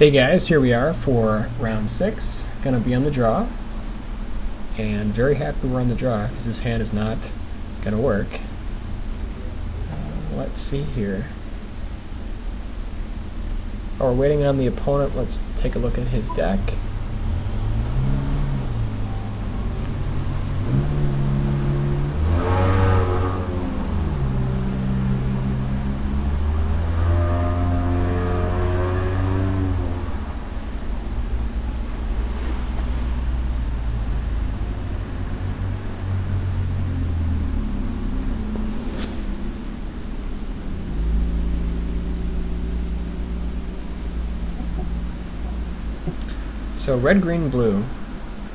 Hey guys, here we are for round 6. Gonna be on the draw, and very happy we're on the draw because this hand is not gonna work. Let's see here. While we're waiting on the opponent, let's take a look at his deck. So red, green, blue.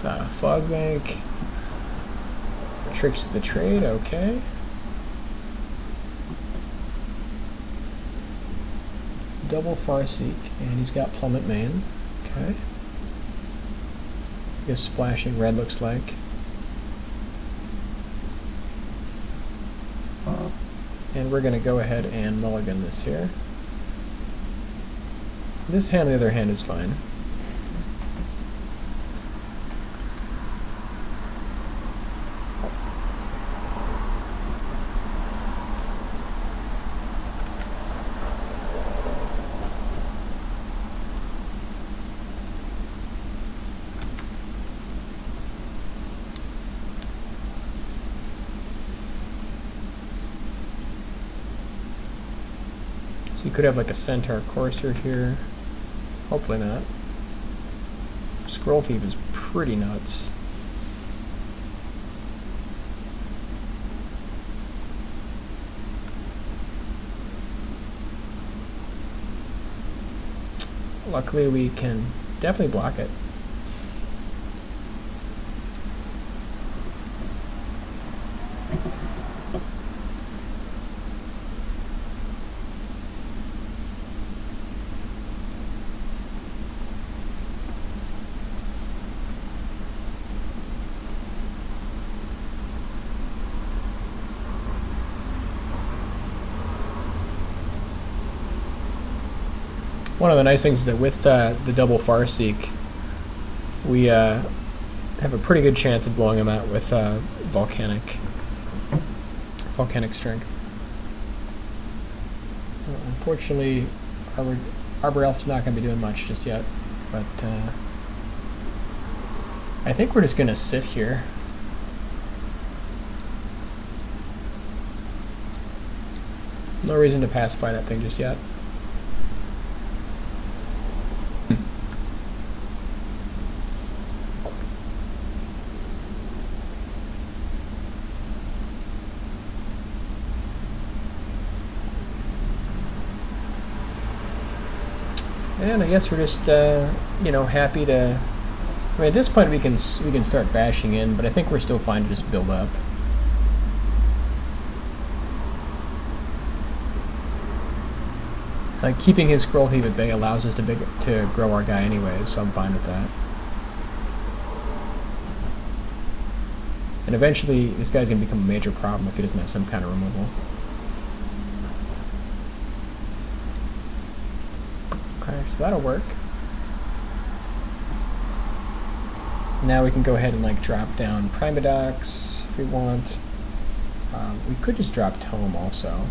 Fog bank. Tricks the trade, okay. Double Farseek, and he's got Plummet Main. Okay. I guess splashing red looks like. And we're going to go ahead and mulligan this here. This hand, on the other hand, is fine. So you could have like a Centaur Courser here. Hopefully not. Scroll Thief is pretty nuts. Luckily we can definitely block it. One of the nice things is that with the double Farseek, we have a pretty good chance of blowing him out with volcanic strength. Unfortunately, Arbor Elf's not going to be doing much just yet, but I think we're just going to sit here. No reason to pacify that thing just yet. And I guess we're just, you know, happy to. I mean, at this point we can start bashing in, but I think we're still fine to just build up. Like keeping his Scroll Thief at bay allows us to grow our guy anyways, so I'm fine with that. And eventually, this guy's gonna become a major problem if he doesn't have some kind of removal. So that'll work. Now we can go ahead and like drop down Primodox if we want. We could just drop Tome also.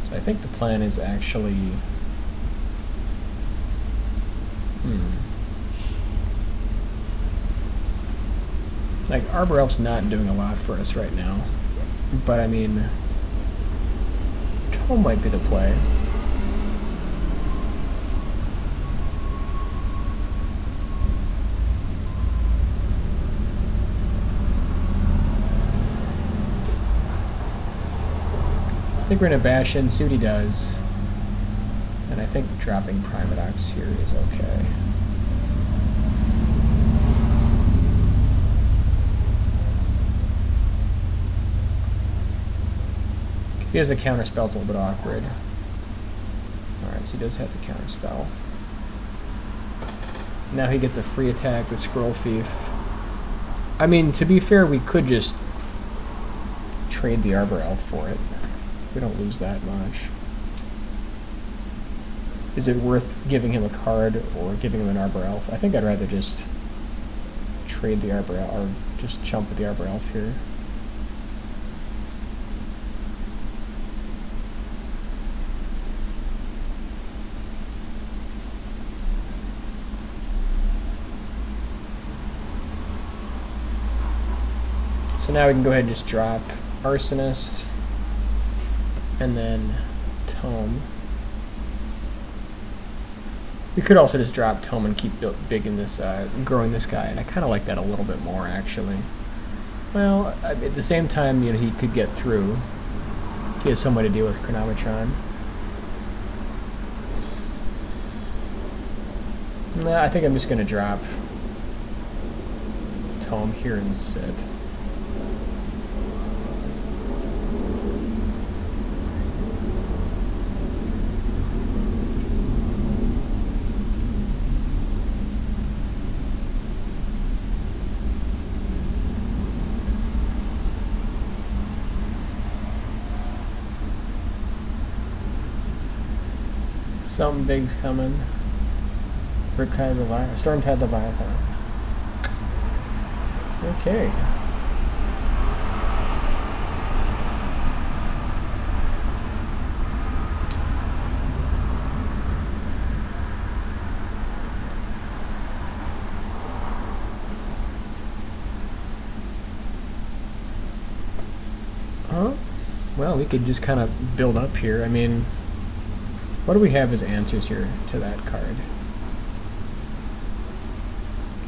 So I think the plan is actually like Arbor Elf's not doing a lot for us right now, but I mean Tome might be the play. I think we're going to bash in, see what he does. And I think dropping Primodox here is okay. If he has the counterspell, it's a little bit awkward. Alright, so he does have the counterspell. Now he gets a free attack with Scroll Thief. I mean, to be fair, we could just trade the Arbor Elf for it. We don't lose that much. is it worth giving him a card or giving him an Arbor Elf? I think I'd rather just trade the Arbor Elf, or just chump with the Arbor Elf here. So now we can go ahead and just drop Arsonist, and then Tome. We could also just drop Tome and keep big in this, growing this guy, and I kind of like that a little bit more, actually. Well, at the same time, you know, he could get through if he has some way to deal with Chronometron. Nah, I think I'm just going to drop Tome here and sit. Something big's coming. Riptide Leviathan. Stormtide Leviathan. Okay. Well, we could just kind of build up here. I mean, what do we have as answers here to that card?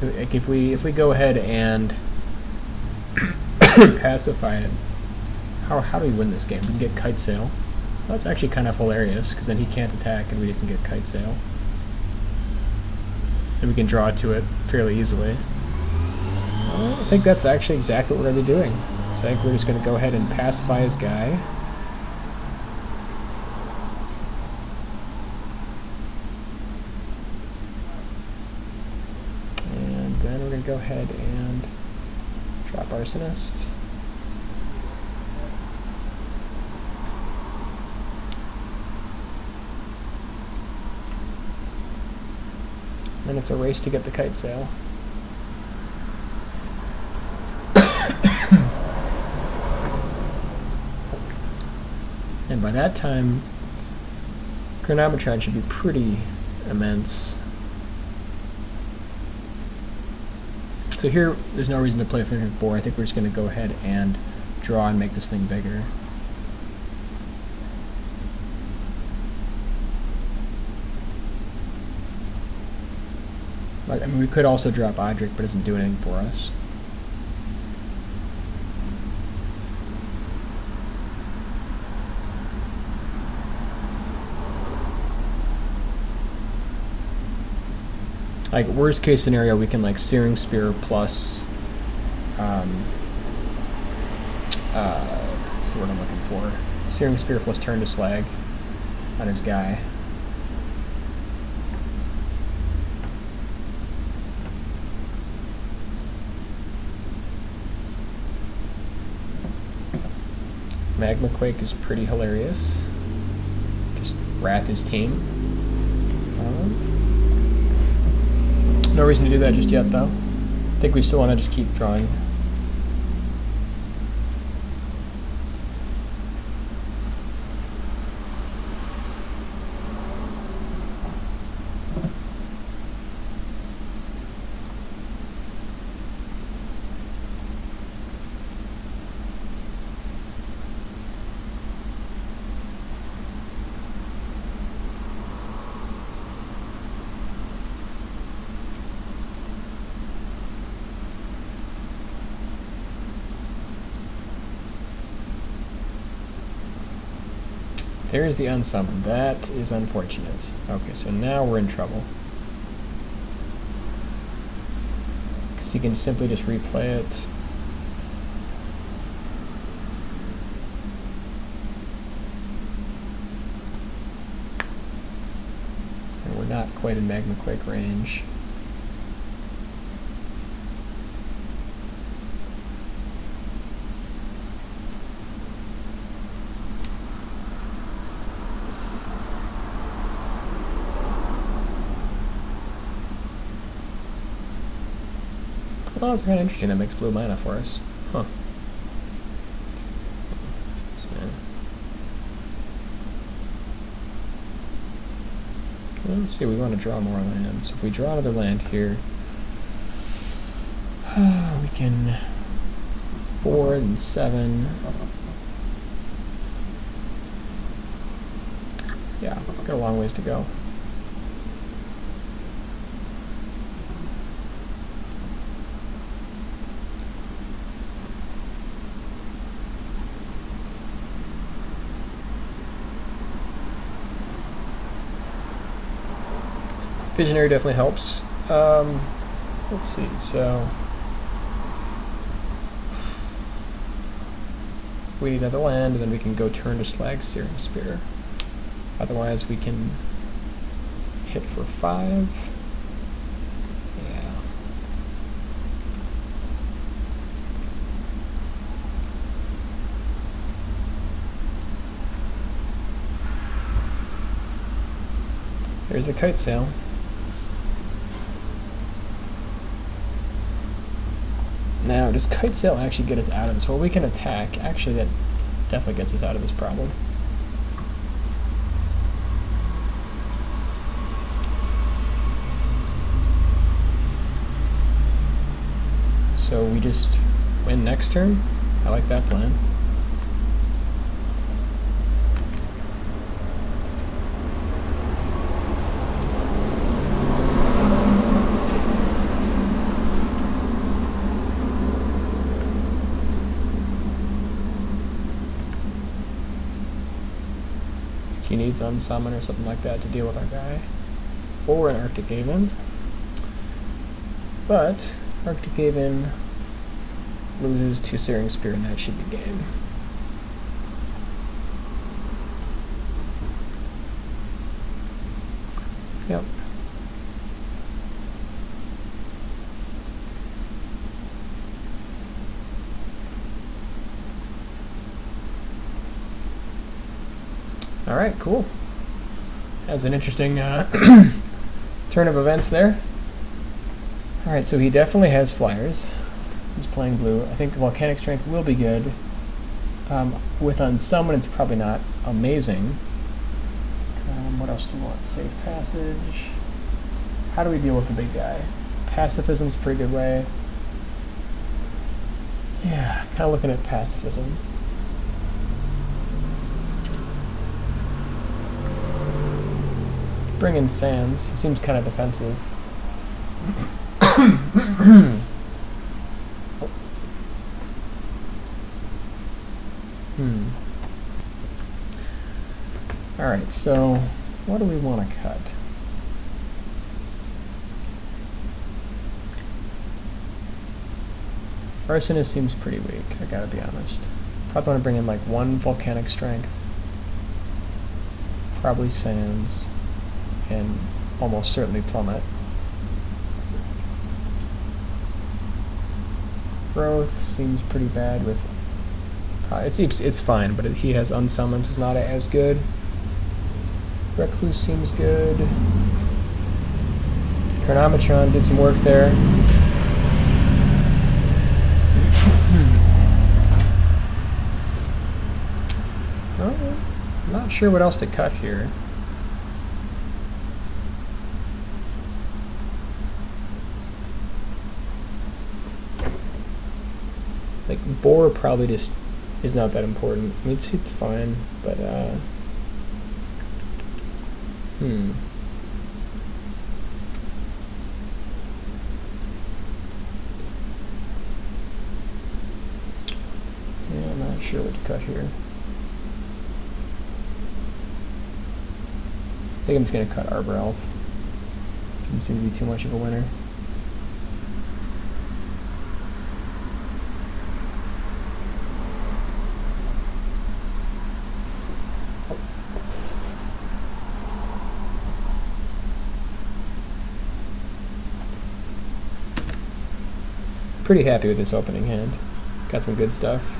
Like if we go ahead and pacify it, how do we win this game? We can get Kite Sail. Well, that's actually kind of hilarious, because then he can't attack and we just can get Kite Sail. And we can draw to it fairly easily. Well, I think that's actually exactly what we're going to be doing. So I think we're just going to go ahead and pacify his guy. And then we're going to go ahead and drop Arsonist. And it's a race to get the Kite Sail. And by that time, Chronometron should be pretty immense. So here, there's no reason to play Fingertip Boar. I think we're just going to go ahead and draw and make this thing bigger. I mean, we could also drop Odric, but it doesn't do anything for us. Like, worst case scenario, we can like Searing Spear plus, what's the word I'm looking for? Searing Spear plus Turn to Slag on his guy. Magma Quake is pretty hilarious. Just wrath his team. No reason to do that just yet, though. I think we still want to just keep drawing. There's the unsummon. That is unfortunate. Okay, so now we're in trouble. Because he can simply just replay it. And we're not quite in Magma Quake range. Well, that's kind of interesting. That makes blue mana for us. Huh. Well, let's see, we want to draw more land. So if we draw another land here, we can 4 and 7. Yeah, got a long ways to go. Visionary definitely helps. Let's see, so we need another land, and then we can go turn to Slag Searing Spear. Otherwise, we can hit for 5. Yeah. There's the Kite Sail. Now, does Kite Sail actually get us out of this? Well, we can attack. Actually, that definitely gets us out of this problem. So we just win next turn? I like that plan. He needs Unsummon or something like that to deal with our guy. Or an Arctic Haven. But Arctic Haven loses to Searing Spear, and that should be game. Yep. Alright, cool. That was an interesting turn of events there. Alright, so he definitely has flyers. He's playing blue. I think Volcanic Strength will be good. With Unsummon, it's probably not amazing. What else do we want? Safe Passage. How do we deal with the big guy? Pacifism's a pretty good way. Yeah, kind of looking at Pacifism. Bring in Sands. He seems kind of defensive. Alright, so what do we want to cut? Arsonist seems pretty weak, I gotta be honest. Probably want to bring in like 1 Volcanic Strength. Probably Sands. And almost certainly Plummet. Growth seems pretty bad with... it's fine, but he has Unsummons, is not as good. Recluse seems good. Chronometron did some work there. Well, I'm not sure what else to cut here. Like, Boar probably just is not that important. I mean, it's fine, but, Yeah, I'm not sure what to cut here. I think I'm just going to cut Arbor Elf. Doesn't seem to be too much of a winner. Pretty happy with this opening hand. Got some good stuff.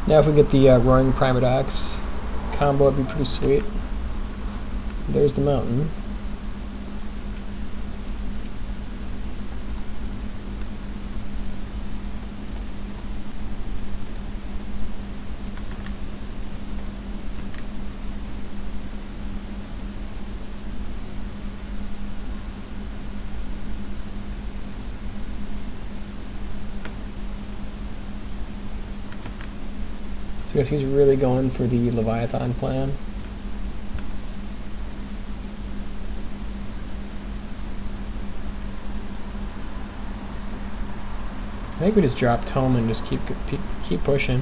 Now if we get the Roaring Primodox combo, it'd be pretty sweet. There's the mountain. So I guess he's really going for the Leviathan plan. I think we just drop Tome and just keep pushing.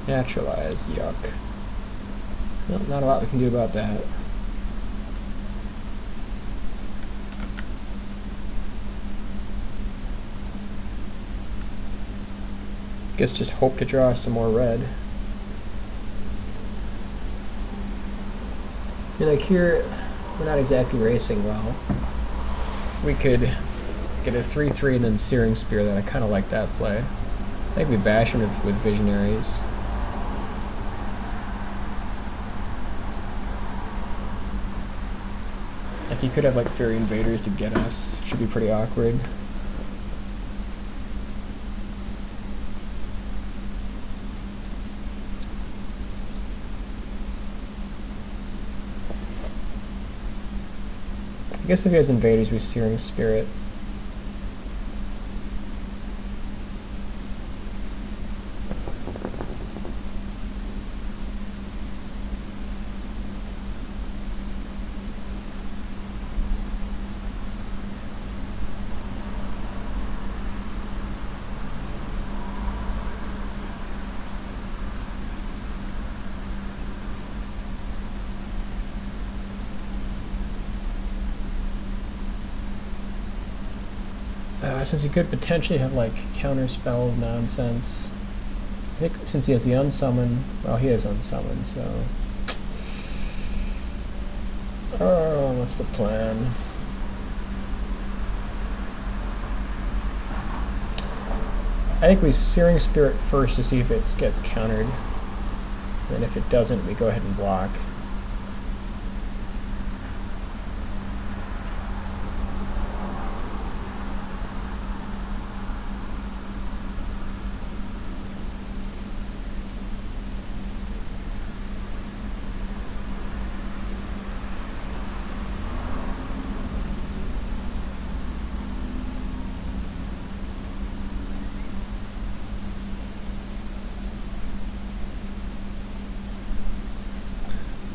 Naturalize, yuck. Well, not a lot we can do about that. Guess just hope to draw some more red. And like here, we're not exactly racing well. We could get a 3-3 and then Searing Spear. That I kind of like that play. I think we bash him with Visionaries. Like he could have like Fairy Invaders to get us. Should be pretty awkward. I guess if he has Invaders, we Searing Spirit. Since he could potentially have like counterspell nonsense. I think since he has the unsummon, well, he has unsummon, so. Oh, what's the plan? I think we Searing Spirit first to see if it gets countered. And if it doesn't, we go ahead and block.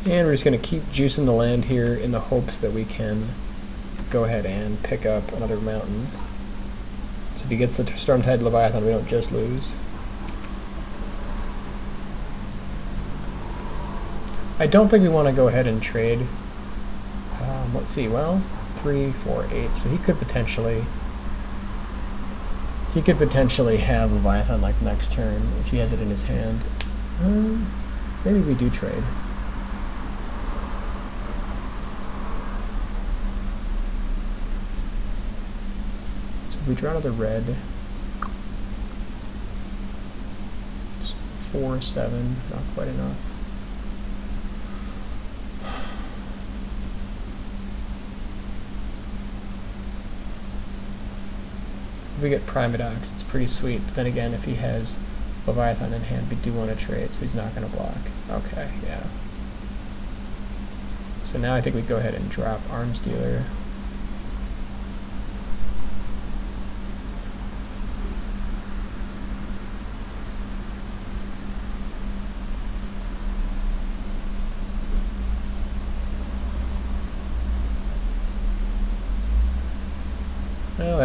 And we're just going to keep juicing the land here in the hopes that we can go ahead and pick up another mountain. So if he gets the Stormtide Leviathan, we don't just lose. I don't think we want to go ahead and trade. Let's see, well, 3, 4, 8. So he could potentially have Leviathan like next turn if he has it in his hand. Maybe we do trade. We draw another red. 4, 7, not quite enough. If we get Primodox, it's pretty sweet. But then again, if he has Leviathan in hand, we do want to trade, so he's not going to block. Okay, yeah. So now I think we go ahead and drop Arms Dealer.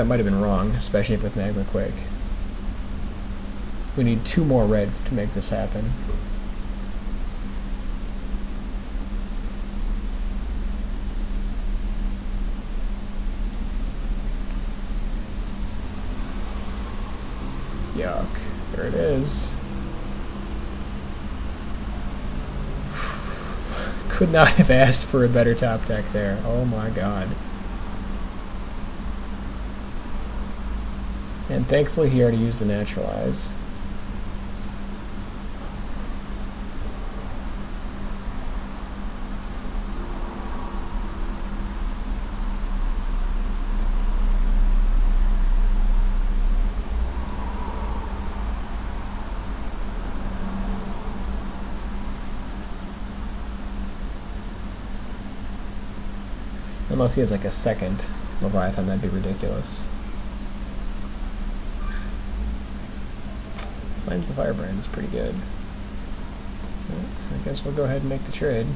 that might have been wrong, especially with Magma Quake. We need 2 more red to make this happen. Yuck. There it is. Could not have asked for a better top deck there. Oh my god. And thankfully he already used the Naturalize. Unless he has like a second Leviathan, that'd be ridiculous. Flames the Firebrand is pretty good. Well, I guess we'll go ahead and make the trade.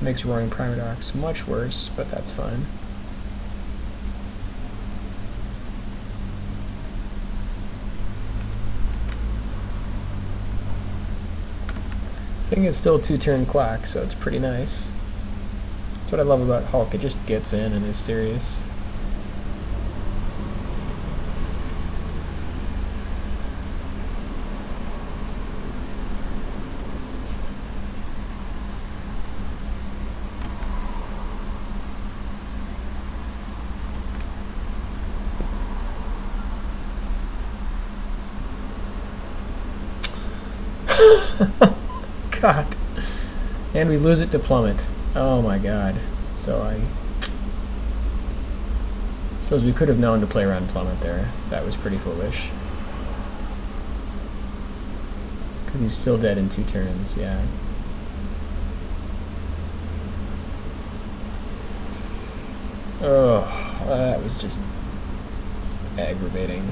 Makes Roaring Primadox much worse, but that's fine. Thing is still a 2-turn clock, so it's pretty nice. That's what I love about Hulk, it just gets in and is serious. God. And we lose it to Plummet. Oh my god. So I suppose we could have known to play around Plummet there. That was pretty foolish. Because he's still dead in 2 turns, yeah. Oh, that was just aggravating.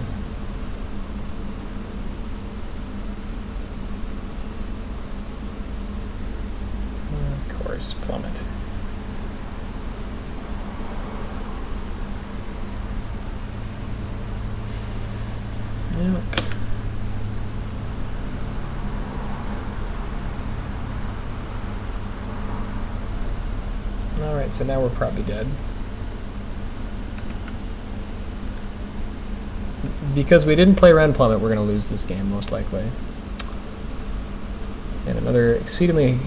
Plummet. Yep. Alright, so now we're probably dead. Because we didn't play around Plummet, we're going to lose this game, most likely. And another exceedingly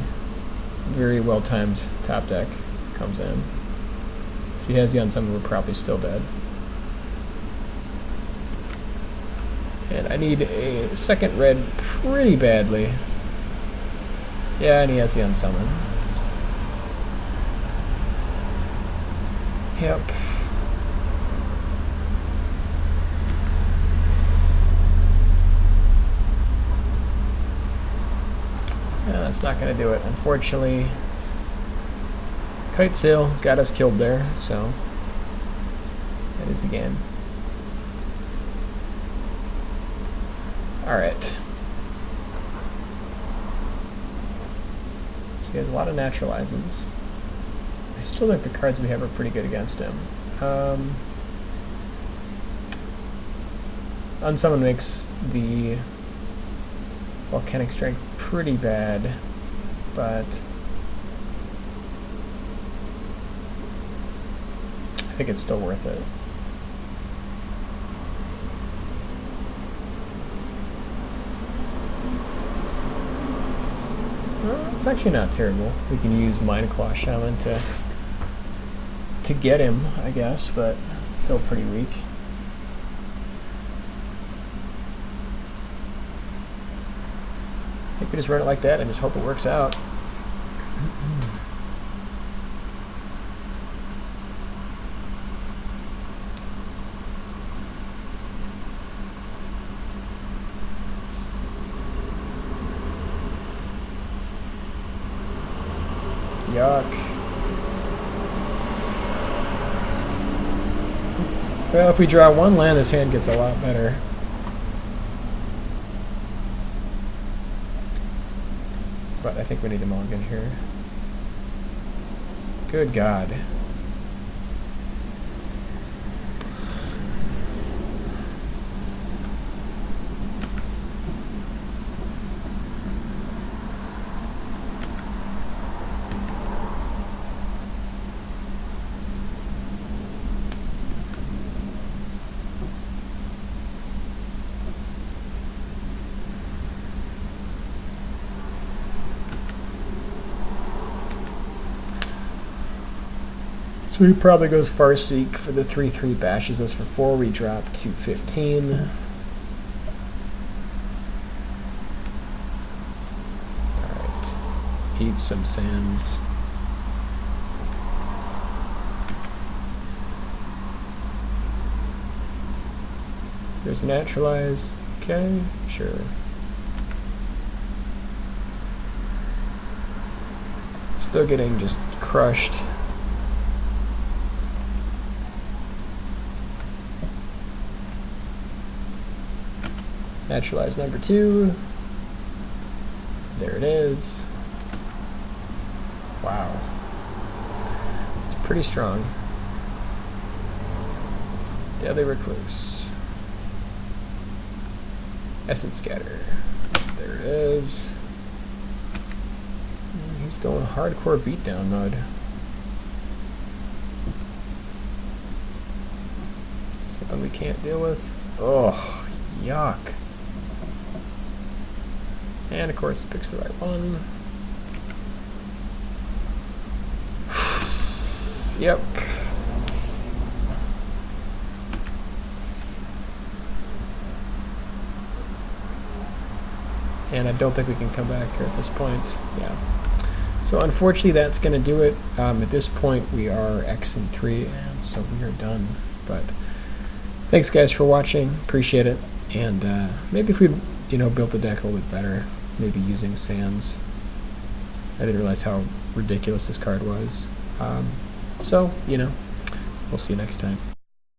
very well-timed top deck comes in. If he has the Unsummon, we're probably still dead. And I need a second red pretty badly. Yeah, and he has the Unsummon. Yep. That's not going to do it. Unfortunately, Kite Sail got us killed there, so that is the game. Alright. So he has a lot of Naturalizes. I still think the cards we have are pretty good against him. Unsummon makes the Volcanic Strength pretty bad, but I think it's still worth it. Well, it's actually not terrible. We can use Mind Claw Shaman to get him, I guess, but it's still pretty weak. I think we just run it like that and just hope it works out. Yuck. Well, if we draw 1 land, this hand gets a lot better. think we need a mulligan here. Good God. So he probably goes Farseek for the 3/3, bashes us for 4. We drop to 15. Alright. Eat some sands. There's naturalize. Okay, sure. Still getting just crushed. Naturalize number 2. There it is. Wow. It's pretty strong. Deadly Recluse. Essence Scatter. There it is. He's going hardcore beatdown mode. Something we can't deal with. Oh, yuck. And of course it picks the right one. Yep. And I don't think we can come back here at this point. Yeah. So unfortunately that's going to do it. At this point we are X and 3, and so we are done. But thanks guys for watching. Appreciate it. And maybe if we'd built the deck a little bit better, maybe using sands. I didn't realize how ridiculous this card was. So, we'll see you next time.